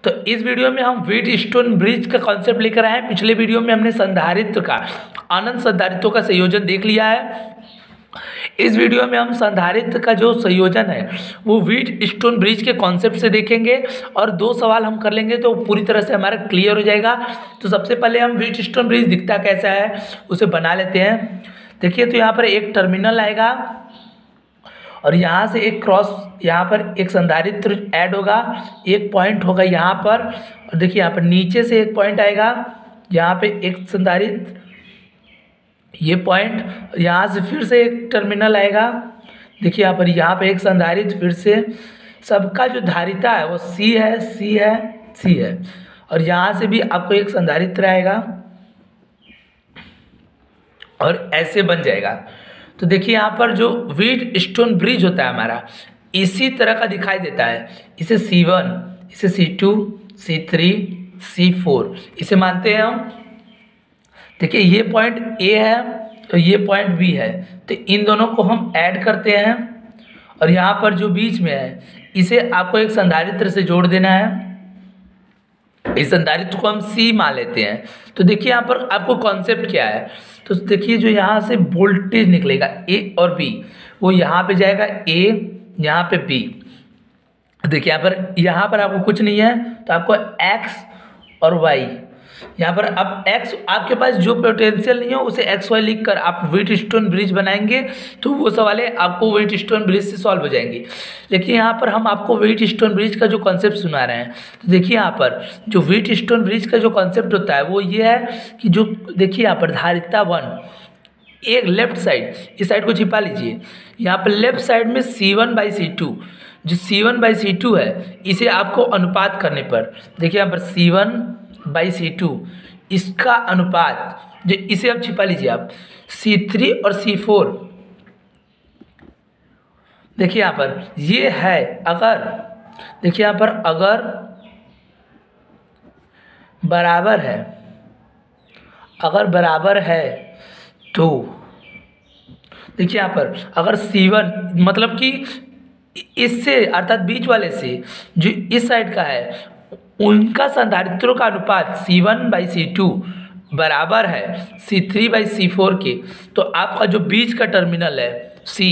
तो इस वीडियो में हम व्हीटस्टोन ब्रिज का कॉन्सेप्ट लेकर आए हैं। पिछले वीडियो में हमने संधारित्र का अनंत संधारित्रों का संयोजन देख लिया है। इस वीडियो में हम संधारित्र का जो संयोजन है वो व्हीटस्टोन ब्रिज के कॉन्सेप्ट से देखेंगे और 2 सवाल हम कर लेंगे तो पूरी तरह से हमारा क्लियर हो जाएगा। तो सबसे पहले हम व्हीटस्टोन ब्रिज दिखता कैसा है उसे बना लेते हैं। देखिए, तो यहाँ पर एक टर्मिनल आएगा और यहाँ से एक क्रॉस, यहाँ पर एक संधारित्र ऐड होगा, एक पॉइंट होगा यहाँ पर, और देखिए यहाँ पर नीचे से एक पॉइंट आएगा, यहाँ पे एक संधारित्र, ये पॉइंट, यहाँ से फिर से एक टर्मिनल आएगा। देखिए यहाँ पे एक संधारित्र, फिर से सबका जो धारिता है वो C है, C है, C है, और यहाँ से भी आपको एक संधारित्र आएगा और ऐसे बन जाएगा। तो देखिए यहाँ पर जो व्हीटस्टोन ब्रिज होता है हमारा इसी तरह का दिखाई देता है। इसे C1, इसे C2, C3, C4 इसे मानते हैं हम। देखिए ये पॉइंट A है तो ये पॉइंट B है, तो इन दोनों को हम ऐड करते हैं और यहाँ पर जो बीच में है इसे आपको एक संधारित्र से जोड़ देना है। इस संधारित्र को हम C मान लेते हैं। तो देखिए यहाँ पर आपको कॉन्सेप्ट क्या है, तो देखिए जो यहाँ से वोल्टेज निकलेगा A और B वो यहाँ पे जाएगा A, यहाँ पे B। देखिए यहाँ पर आपको कुछ नहीं है तो आपको X और Y, यहाँ पर अब X आपके पास जो पोटेंशियल नहीं हो उसे XY लिख कर आप व्हीटस्टोन ब्रिज बनाएंगे तो वो सवाल आपको व्हीटस्टोन ब्रिज से सॉल्व हो जाएंगी। लेकिन यहाँ पर हम आपको व्हीटस्टोन ब्रिज का जो कॉन्सेप्ट सुना रहे हैं, तो देखिए यहाँ पर जो व्हीटस्टोन ब्रिज का जो कॉन्सेप्ट होता है वो ये है कि जो देखिए यहाँ पर धारिता 1 एक लेफ्ट साइड, इस साइड को छिपा लीजिए, यहाँ पर लेफ्ट साइड में C1/C2, जो C1/C2 है इसे आपको अनुपात करने पर, देखिए यहाँ पर C1/C2 इसका अनुपात जो इसे आप छिपा लीजिए आप C3 और C4। देखिए यहाँ पर ये है, अगर देखिए यहाँ पर अगर बराबर है, अगर बराबर है तो देखिए यहाँ पर अगर C1 मतलब कि इससे अर्थात बीच वाले से जो इस साइड का है उनका संधारित्रों का अनुपात C1/C2 बराबर है C3/C4 के, तो आपका जो बीच का टर्मिनल है C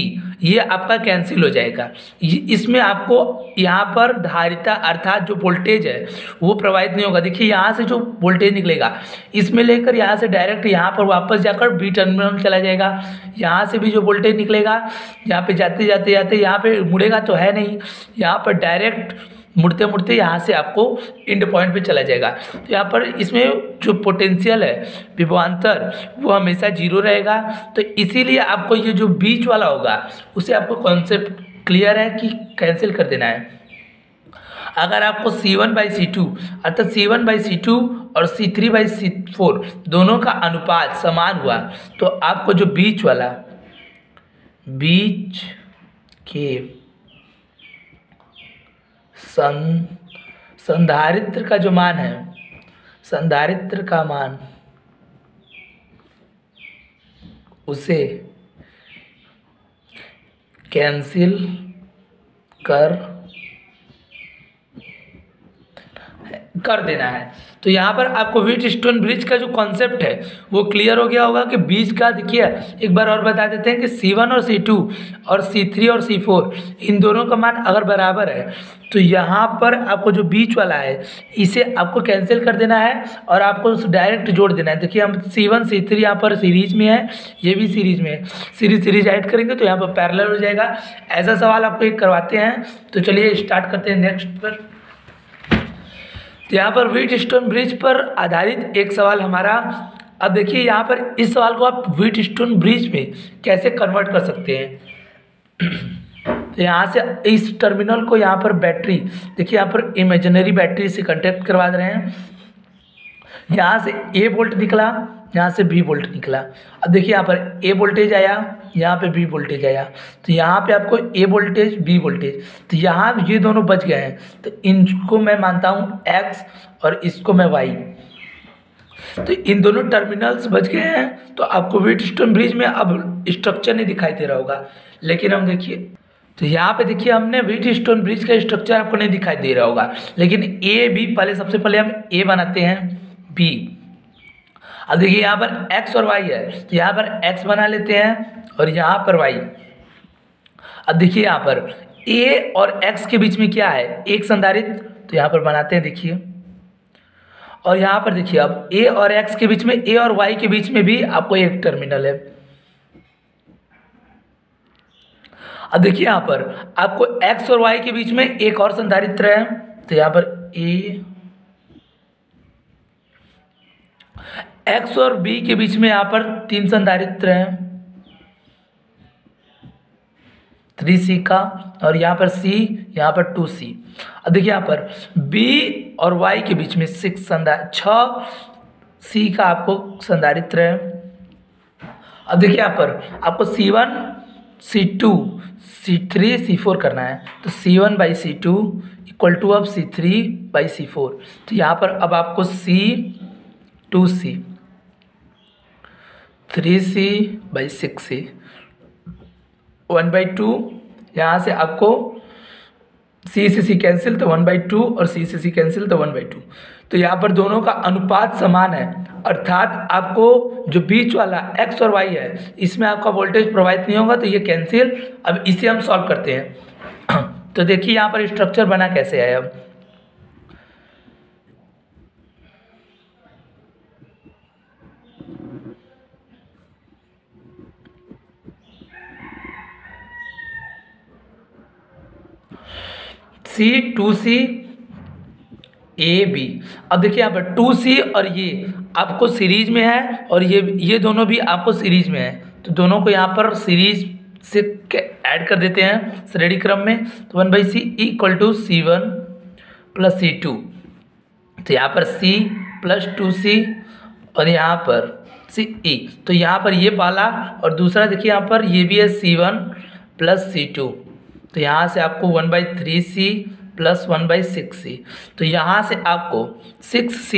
ये आपका कैंसिल हो जाएगा। इसमें आपको यहाँ पर धारिता अर्थात जो वोल्टेज है वो प्रवाहित नहीं होगा। देखिए यहाँ से जो वोल्टेज निकलेगा इसमें लेकर यहाँ से डायरेक्ट यहाँ पर वापस जाकर B टर्मिनल चला जाएगा। यहाँ से भी जो वोल्टेज निकलेगा यहाँ पे जाते जाते जाते यहाँ पे मुड़ेगा तो है नहीं, यहाँ पर डायरेक्ट मुड़ते मुड़ते यहाँ से आपको एंड पॉइंट पे चला जाएगा। तो यहाँ पर इसमें जो पोटेंशियल है विभवांतर वो हमेशा 0 रहेगा। तो इसीलिए आपको ये जो बीच वाला होगा उसे आपको कॉन्सेप्ट क्लियर है कि कैंसिल कर देना है। अगर आपको C1/C2 अर्थात C1/C2 और C3/C4 दोनों का अनुपात समान हुआ तो आपको जो बीच वाला, बीच के संधारित्र का जो मान है, संधारित्र का मान उसे कैंसिल कर देना है। तो यहाँ पर आपको व्हीटस्टोन ब्रिज का जो कॉन्सेप्ट है वो क्लियर हो गया होगा कि बीच का, देखिए एक बार और बता देते हैं कि C1 और C2 और C3 और C4 इन दोनों का मान अगर बराबर है तो यहाँ पर आपको जो बीच वाला है इसे आपको कैंसिल कर देना है और आपको डायरेक्ट जोड़ देना है। देखिए हम C1 C3 यहाँ पर सीरीज में है, ये भी सीरीज में है, सीरीज ऐड करेंगे तो यहाँ पर पैरेलल हो जाएगा। ऐसा सवाल आपको एक करवाते हैं। तो चलिए स्टार्ट करते हैं नेक्स्ट पर। तो यहाँ पर व्हीटस्टोन ब्रिज पर आधारित एक सवाल हमारा। अब देखिए यहाँ पर इस सवाल को आप व्हीटस्टोन ब्रिज में कैसे कन्वर्ट कर सकते हैं। तो यहाँ से इस टर्मिनल को यहाँ पर बैटरी, देखिए यहाँ पर इमेजिनरी बैटरी से कनेक्ट करवा दे रहे हैं। यहाँ से A वोल्ट निकला, यहाँ से B वोल्ट निकला। अब देखिए यहाँ पर A वोल्टेज आया, यहाँ पे B वोल्टेज आया, तो यहाँ पे आपको A वोल्टेज B वोल्टेज, तो यहाँ ये दोनों बच गए हैं। तो इनको मैं मानता हूँ X और इसको मैं Y। तो इन दोनों टर्मिनल्स बच गए हैं। तो आपको व्हीटस्टोन ब्रिज में अब स्ट्रक्चर नहीं दिखाई दे रहा होगा, लेकिन हम देखिए तो यहाँ पे देखिए हमने व्हीटस्टोन ब्रिज का स्ट्रक्चर आपको नहीं दिखाई दे रहा होगा, लेकिन ए बी पहले सबसे पहले हम ए बनाते हैं, बी। अब देखिए यहाँ पर एक्स और वाई है, तो यहाँ पर एक्स बना लेते हैं और यहाँ पर वाई। अब देखिए यहाँ पर ए और एक्स के बीच में क्या है, एक संधारित्र, तो यहाँ पर बनाते हैं देखिए। और यहाँ पर देखिए अब ए और एक्स के बीच में, ए और वाई के बीच में भी आपको एक टर्मिनल है। अब देखिए यहाँ पर आपको एक्स और वाई के बीच में एक और संधारित्र है, तो यहाँ पर ए, एक्स और बी के बीच में यहाँ पर 3 संधारित्र हैं, 3C का, और यहाँ पर C, यहाँ पर 2C। अब देखिए यहाँ पर B और Y के बीच में 6C का आपको संधारित्र है। अब देखिए यहाँ पर आपको C1, C2, C3, C4 करना है, तो C1/C2 इक्वल टू अब C3/C4। तो यहाँ पर अब आपको C, 2C, 3C/6C, 1/2, यहाँ से आपको C से C कैंसिल तो 1/2 और C से C कैंसिल तो 1/2। तो यहाँ पर दोनों का अनुपात समान है, अर्थात आपको जो बीच वाला x और y है इसमें आपका वोल्टेज प्रवाहित नहीं होगा, तो ये कैंसिल। अब इसे हम सॉल्व करते हैं। तो देखिए यहाँ पर स्ट्रक्चर बना कैसे है। अब C, 2C, A, B। अब देखिए यहाँ पर 2C और ये आपको सीरीज में है, और ये दोनों भी आपको सीरीज में है, तो दोनों को यहाँ पर सीरीज से ऐड कर देते हैं श्रेणी क्रम में। तो 1/C equal to C1 plus C2, तो यहाँ पर C प्लस 2C और यहाँ पर CE। तो यहाँ पर ये वाला और दूसरा देखिए यहाँ पर ये भी है C1 प्लस C2, तो यहाँ से आपको 1/3C प्लस 1/6C। तो यहाँ से आपको 6C,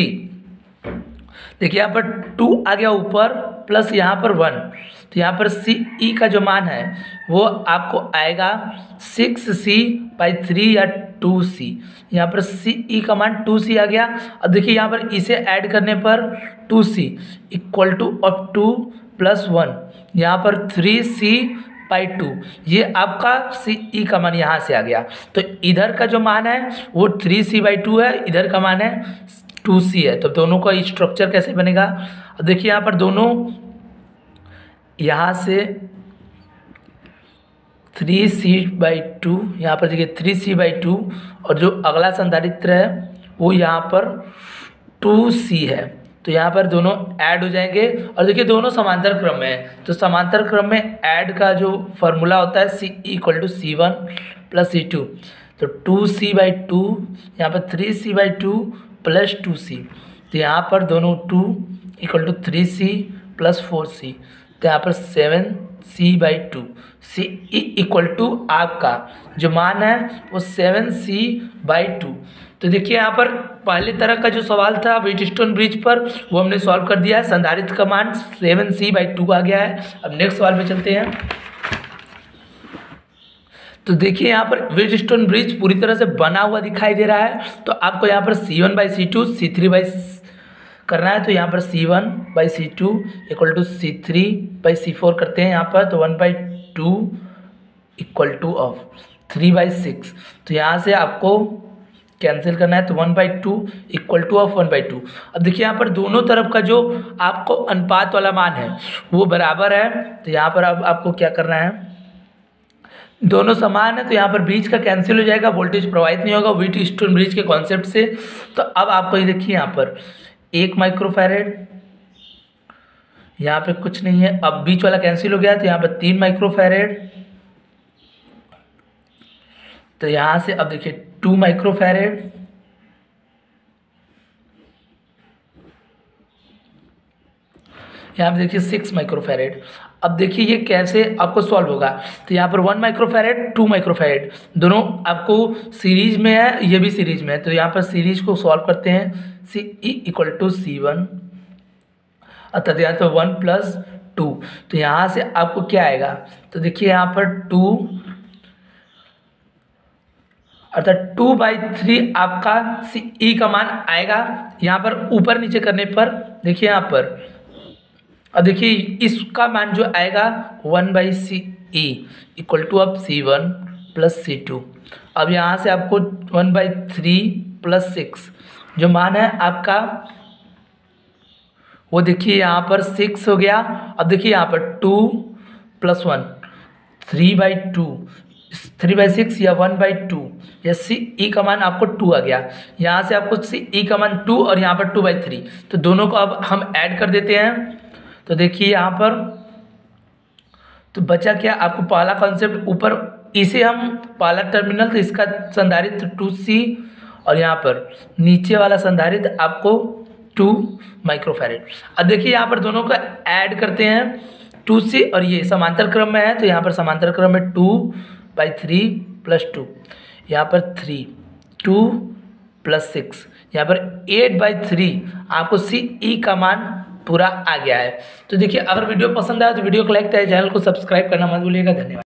देखिए यहाँ पर 2 आ गया ऊपर, प्लस यहाँ पर 1, तो यहाँ पर CE का जो मान है वो आपको आएगा 6C/3 या 2C। यहाँ पर CE का मान 2C आ गया। अब देखिए यहाँ पर इसे ऐड करने पर 2C इक्वल टू अब 2 प्लस 1, यहाँ पर 3C/2, ये आपका CE का मान यहाँ से आ गया। तो इधर का जो मान है वो 3C/2 है, इधर का मान है 2C है। तो दोनों का स्ट्रक्चर कैसे बनेगा। अब देखिए यहाँ पर दोनों, यहाँ से 3C/2, यहाँ पर देखिए 3C/2, और जो अगला संधारित्र है वो यहाँ पर 2C है। तो यहाँ पर दोनों ऐड हो जाएंगे, और देखिए दोनों समांतर क्रम में है, तो समांतर क्रम में ऐड का जो फॉर्मूला होता है CE equal to C1 plus C2। तो 2C/2, यहाँ पर 3C/2 प्लस 2C, तो यहाँ पर दोनों 2 equal to 3C plus 4C, तो यहाँ पर 7C/2। CE इक्वल टू आपका जो मान है वो 7C/2। तो देखिए यहाँ पर पहले तरह का जो सवाल था व्हीटस्टोन ब्रिज पर वो हमने सॉल्व कर दिया है, संधारित्र का मान 7C/2 आ गया है। अब नेक्स्ट सवाल में चलते हैं। तो देखिए यहाँ पर व्हीटस्टोन ब्रिज पूरी तरह से बना हुआ दिखाई दे रहा है, तो आपको यहाँ पर C1/C2 C3 करना है, तो यहाँ पर C1/C2 इक्वल टू C3/C4 करते हैं यहाँ पर, तो 1/2 इक्वल टू ऑफ 3/6, तो यहाँ से आपको कैंसिल करना है, तो 1/2 इक्वल टू ऑफ 1/2। अब देखिए यहाँ पर दोनों तरफ का जो आपको अनुपात वाला मान है वो बराबर है, तो यहाँ पर अब आपको क्या करना है, दोनों समान है, तो यहाँ पर बीच का कैंसिल हो जाएगा, वोल्टेज प्रवाहित नहीं होगा व्हीटस्टोन ब्रिज के कॉन्सेप्ट से। तो अब आपको ये देखिए यहाँ पर 1 माइक्रोफैरेड, यहाँ पे कुछ नहीं है, अब बीच वाला कैंसिल हो गया, तो यहाँ पर 3 माइक्रोफैरेड, तो यहाँ से अब देखिए 2 माइक्रोफैरेड, यहाँ पे देखिए 6 माइक्रोफैरेड। अब देखिए ये कैसे आपको सॉल्व होगा, तो यहाँ पर 1 माइक्रोफैरेड 2 माइक्रोफैरेड दोनों आपको सीरीज में है, ये भी सीरीज में है, तो यहाँ पर सीरीज को सॉल्व करते हैं। CE इक्वल टू C1 अर्थात यहाँ तो 1 + 2, तो यहाँ से आपको क्या आएगा, तो देखिए यहाँ पर 2 अर्थात 2/3 आपका ई का मान आएगा यहाँ पर ऊपर नीचे करने पर। देखिए यहाँ पर अब देखिए इसका मान जो आएगा 1/c ई इक्वल टू अब C1 प्लस C2। अब यहाँ से आपको 1/3 प्लस 6 जो मान है आपका वो देखिए यहाँ पर 6 हो गया। अब देखिए यहाँ पर 2 + 1 3/2 3/6 या 1/2 या सी ई का मान आपको 2 आ गया। यहाँ से आपको सी ई का मान 2 और यहाँ पर 2/3, तो दोनों को अब हम ऐड कर देते हैं। तो देखिए यहाँ पर तो बचा क्या आपको पहला कॉन्सेप्ट ऊपर, इसे हम पहला टर्मिनल तो इसका संधारित्र 2C और यहाँ पर नीचे वाला संधारित्र आपको 2 माइक्रोफैरेड। अब देखिए यहाँ पर दोनों को ऐड करते हैं 2C और ये समांतर क्रम में है, तो यहाँ पर समांतर क्रम में 2/3 + 2, यहाँ पर 3 2 + 6, यहाँ पर 8/3 आपको सी ई का मान पूरा आ गया है। तो देखिए अगर वीडियो पसंद आया तो वीडियो को लाइक करें, चैनल को सब्सक्राइब करना मत भूलिएगा। धन्यवाद।